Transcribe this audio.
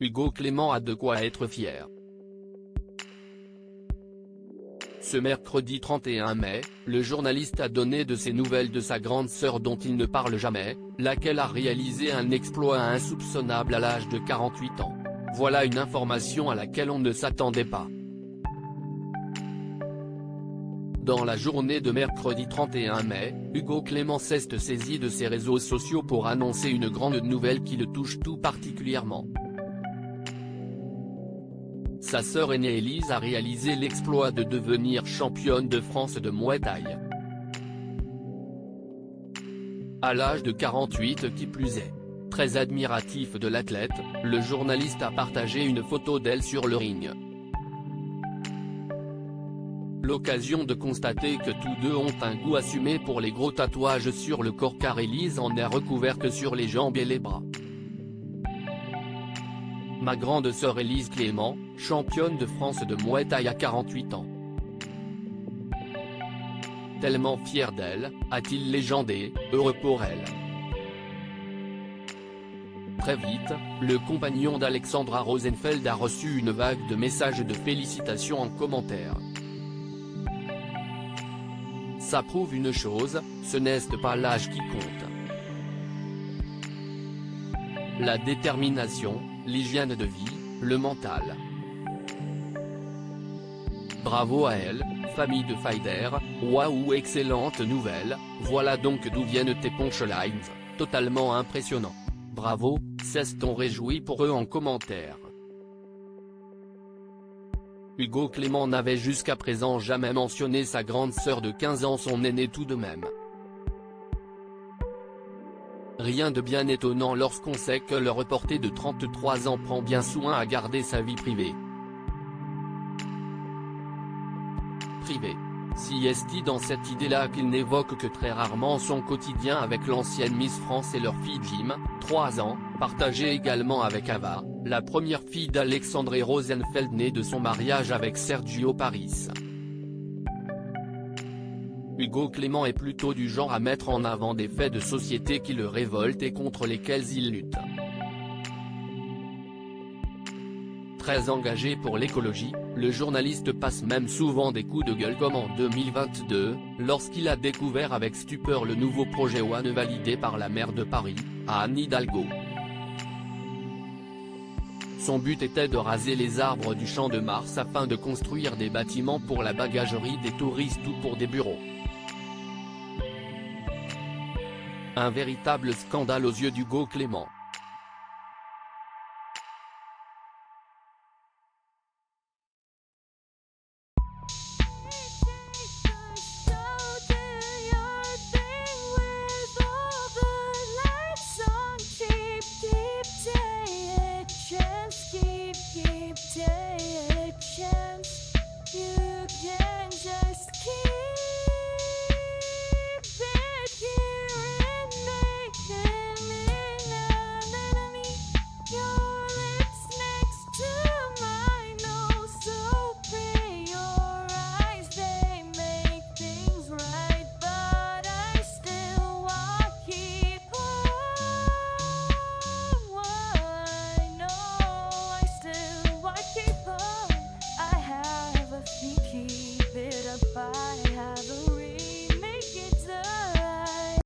Hugo Clément a de quoi être fier. Ce mercredi 31 mai, le journaliste a donné de ses nouvelles de sa grande sœur dont il ne parle jamais, laquelle a réalisé un exploit insoupçonnable à l'âge de 48 ans. Voilà une information à laquelle on ne s'attendait pas. Dans la journée de mercredi 31 mai, Hugo Clément s'est saisi de ses réseaux sociaux pour annoncer une grande nouvelle qui le touche tout particulièrement. Sa sœur aînée Élise a réalisé l'exploit de devenir championne de France de Muay Thai. À l'âge de 48 qui plus est. Très admiratif de l'athlète, le journaliste a partagé une photo d'elle sur le ring. L'occasion de constater que tous deux ont un goût assumé pour les gros tatouages sur le corps car Élise en est recouverte sur les jambes et les bras. Ma grande sœur Élise Clément, championne de France de Muay Thai à 48 ans. Tellement fier d'elle, a-t-il légendé, heureux pour elle. Très vite, le compagnon d'Alexandra Rosenfeld a reçu une vague de messages de félicitations en commentaire. Ça prouve une chose, ce n'est pas l'âge qui compte. La détermination, l'hygiène de vie, le mental. Bravo à elle, famille de Fighter, waouh excellente nouvelle, voilà donc d'où viennent tes punchlines, totalement impressionnant. Bravo, s'est-on réjoui pour eux en commentaire. Hugo Clément n'avait jusqu'à présent jamais mentionné sa grande sœur de 15 ans, son aînée tout de même. Rien de bien étonnant lorsqu'on sait que le reporter de 33 ans prend bien soin à garder sa vie privée. Si est dans cette idée-là qu'il n'évoque que très rarement son quotidien avec l'ancienne Miss France et leur fille Jim, 3 ans, partagée également avec Ava, la première fille d'Alexandre Rosenfeld née de son mariage avec Sergio Paris. Hugo Clément est plutôt du genre à mettre en avant des faits de société qui le révoltent et contre lesquels il lutte. Très engagé pour l'écologie, le journaliste passe même souvent des coups de gueule comme en 2022, lorsqu'il a découvert avec stupeur le nouveau projet One validé par la maire de Paris, Anne Hidalgo. Son but était de raser les arbres du Champ de Mars afin de construire des bâtiments pour la bagagerie des touristes ou pour des bureaux. Un véritable scandale aux yeux d'Hugo Clément.